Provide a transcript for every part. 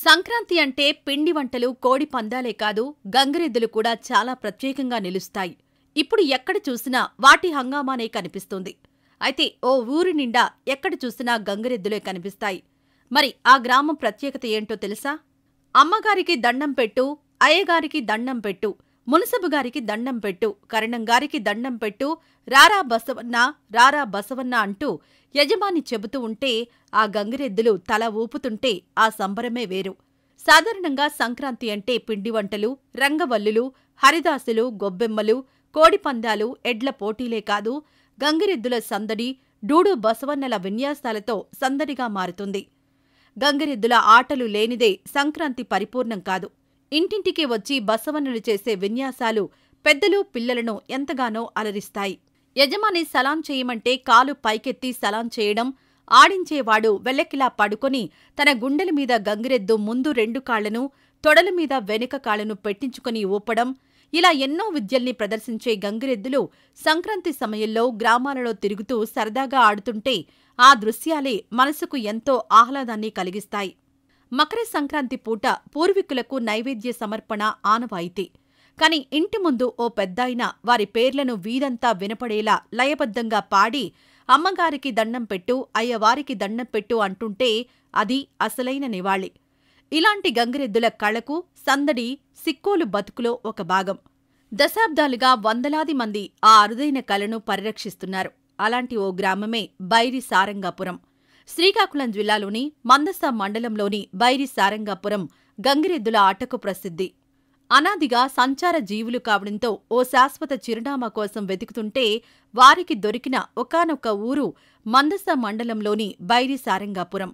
సంక్రాంతి అంటే పిండి వంటలు, కోడి పందాలే కాదు, గంగిరెద్దులు కూడా చాలా ప్రత్యేకంగా నిలుస్తాయి. ఇప్పుడు ఎక్కడ చూసినా వాటి హంగామానే కనిపిస్తుంది. అయితే ఓ ఊరి నిండా ఎక్కడ చూసినా గంగిరెద్దులే కనిపిస్తాయి. మరి ఆ గ్రామం ప్రత్యేకత ఏంటో తెలుసా? అమ్మగారికి దండం పెట్టు, అయ్యగారికి దండం పెట్టు, మునసబుగారికి దండం పెట్టు, కరణంగారికి దండం పెట్టు, రారా బసవన్న, రారా బసవన్న అంటూ యజమాని చెబుతూ ఉంటే ఆ గంగిరెద్దులు తల ఊపుతుంటే ఆ సంబరమే వేరు. సాధారణంగా సంక్రాంతి అంటే పిండి వంటలు, రంగవల్లులు, హరిదాసులు, గొబ్బెమ్మలు, కోడిపందాలు, ఎడ్ల పోటీలే కాదు, గంగిరెద్దుల సందడి, డూడు బసవన్నల విన్యాసాలతో సందడిగా మారుతుంది. గంగిరెద్దుల ఆటలు లేనిదే సంక్రాంతి పరిపూర్ణం కాదు. ఇంటింటికి వచ్చి బసవన్నలు చేసే విన్యాసాలు పెద్దలు, పిల్లలను ఎంతగానో అలరిస్తాయి. యజమాని సలాం చేయమంటే కాలు పైకెత్తి సలాం చేయడం, ఆడించేవాడు వెల్లకిలా పడుకొని తన గుండెల మీద గంగిరెద్దు ముందు 2 కాళ్లను, తొడల మీద వెనుక కాళ్లను పెట్టించుకుని ఊపడం, ఇలా ఎన్నో విద్యల్ని ప్రదర్శించే గంగిరెద్దులు సంక్రాంతి సమయంలో గ్రామాలలో తిరుగుతూ సరదాగా ఆడుతుంటే ఆ దృశ్యాలే మనసుకు ఎంతో ఆహ్లాదాన్ని కలిగిస్తాయి. మకర సంక్రాంతి పూట పూర్వీకులకు నైవేద్య సమర్పణ ఆనవాయితీ. కాని ఇంటి ముందు ఓ పెద్దాయన వారి పేర్లను వీధంతా వినపడేలా లయబద్ధంగా పాడి అమ్మగారికి దండం పెట్టు, అయ్యవారికి దండం పెట్టు అంటుంటే అది అసలైన నివాళి. ఇలాంటి గంగిరెద్దుల కళకు, సందడి సిక్కోలు బతుకులో ఒక భాగం. దశాబ్దాలుగా వందలాది మంది ఆ అరుదైన కళను పరిరక్షిస్తున్నారు. అలాంటి ఓ గ్రామమే బైరి సారంగాపురం. శ్రీకాకుళం జిల్లాలోని మందస మండలంలోని బైరి సారంగాపురం గంగిరెద్దుల ఆటకు ప్రసిద్ధి. అనాదిగా సంచార జీవులు కావడంతో ఓ శాశ్వత చిరునామా కోసం వెతుకుతుంటే వారికి దొరికిన ఒకానొక ఊరు మందస మండలంలోని బైరి సారంగాపురం.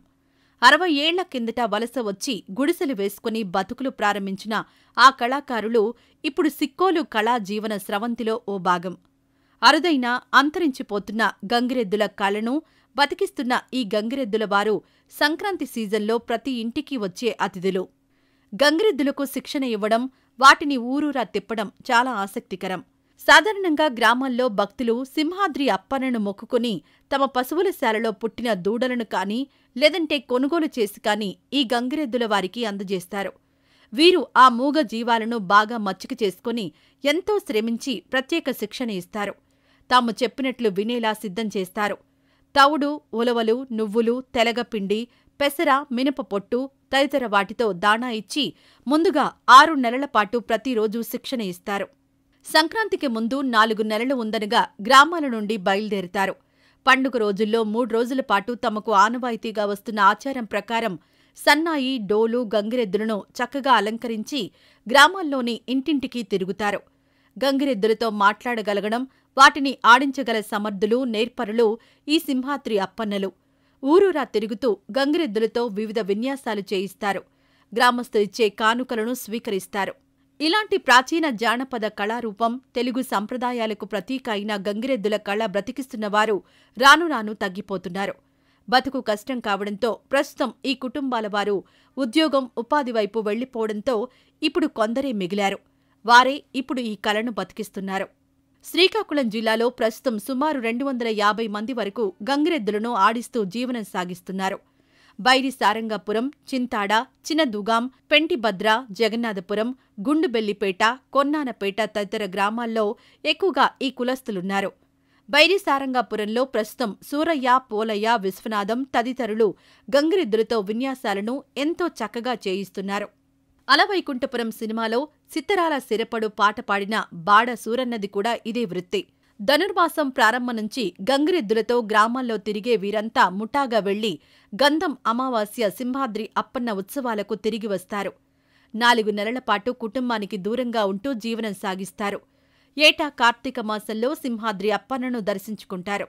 60 ఏళ్ల కిందట వలస వచ్చి గుడిసెలు వేసుకుని బతుకులు ప్రారంభించిన ఆ కళాకారులు ఇప్పుడు సిక్కోలు కళా జీవన స్రవంతిలో ఓ భాగం. అరుదైన, అంతరించిపోతున్న గంగిరెద్దుల కళను బతికిస్తున్న ఈ గంగిరెద్దుల వారు సంక్రాంతి సీజన్లో ప్రతి ఇంటికి వచ్చే అతిథులు. గంగిరెద్దులకు శిక్షణ ఇవ్వడం, వాటిని ఊరూరా తిప్పడం చాలా ఆసక్తికరం. సాధారణంగా గ్రామాల్లో భక్తులు సింహాద్రి అప్పన్నను మొక్కుకుని తమ పశువుల శాలలో పుట్టిన దూడలను కాని, లేదంటే కొనుగోలు చేసి కాని ఈ గంగిరెద్దుల వారికి అందజేస్తారు. వీరు ఆ మూగ జీవాలను బాగా మచ్చిక చేసుకుని ఎంతో శ్రమించి ప్రత్యేక శిక్షణ ఇస్తారు. తాము చెప్పినట్లు వినేలా సిద్ధం చేస్తారు. తవుడు, ఉలవలు, నువ్వులు, తెలగపిండి, పెసర, మినప పొట్టు తదితర వాటితో దాణా ఇచ్చి ముందుగా 6 నెలల పాటు ప్రతిరోజూ శిక్షణ ఇస్తారు. సంక్రాంతికి ముందు 4 నెలలు ఉందనగా గ్రామాల నుండి బయలుదేరుతారు. పండుగ రోజుల్లో 3 రోజుల పాటు తమకు ఆనవాయితీగా వస్తున్న ఆచారం ప్రకారం సన్నాయి, డోలు, గంగిరెద్దులను చక్కగా అలంకరించి గ్రామాల్లోని ఇంటింటికి తిరుగుతారు. గంగిరెద్దులతో మాట్లాడగలగడం, వాటిని ఆడించగల సమర్థులు, నేర్పరులు ఈ సింహాద్రి అప్పన్నలు. ఊరూరా తిరుగుతూ గంగిరెద్దులతో వివిధ విన్యాసాలు చేయిస్తారు. గ్రామస్తులిచ్చే కానుకలను స్వీకరిస్తారు. ఇలాంటి ప్రాచీన జానపద కళారూపం, తెలుగు సంప్రదాయాలకు ప్రతీక అయిన గంగిరెద్దుల కళ బ్రతికిస్తున్నవారు రాను రాను తగ్గిపోతున్నారు. బతుకు కష్టం కావడంతో ప్రస్తుతం ఈ కుటుంబాల వారు ఉద్యోగం, ఉపాధి వైపు వెళ్లిపోవడంతో ఇప్పుడు కొందరే మిగిలారు. వారే ఇప్పుడు ఈ కళను బతికిస్తున్నారు. శ్రీకాకుళం జిల్లాలో ప్రస్తుతం సుమారు 250 మంది వరకు గంగిరెద్దులను ఆడిస్తూ జీవనం సాగిస్తున్నారు. బైరి సారంగాపురం, చింతాడ, చిన్నదుగాం, పెంటిభద్ర, జగన్నాథపురం, గుండుబెల్లిపేట, కొన్నానపేట తదితర గ్రామాల్లో ఎక్కువగా ఈ కులస్తులున్నారు. బైరి సారంగాపురంలో ప్రస్తుతం సూరయ్య, పోలయ్య, విశ్వనాథం తదితరులు గంగిరెద్దులతో విన్యాసాలను ఎంతో చక్కగా చేయిస్తున్నారు. అలవైకుంఠపురం సినిమాలో సిత్తరాల సిరపడు పాట పాడిన బాడ సూరన్నది కూడా ఇదే వృత్తి. ధనుర్మాసం ప్రారంభం నుంచి గంగిరెద్దులతో గ్రామాల్లో తిరిగే వీరంతా ముఠాగా వెళ్లి గంధం అమావాస్య సింహాద్రి అప్పన్న ఉత్సవాలకు తిరిగి వస్తారు. 4 నెలల పాటు కుటుంబానికి దూరంగా ఉంటూ జీవనం సాగిస్తారు. ఏటా కార్తీక మాసంలో సింహాద్రి అప్పన్నను దర్శించుకుంటారు.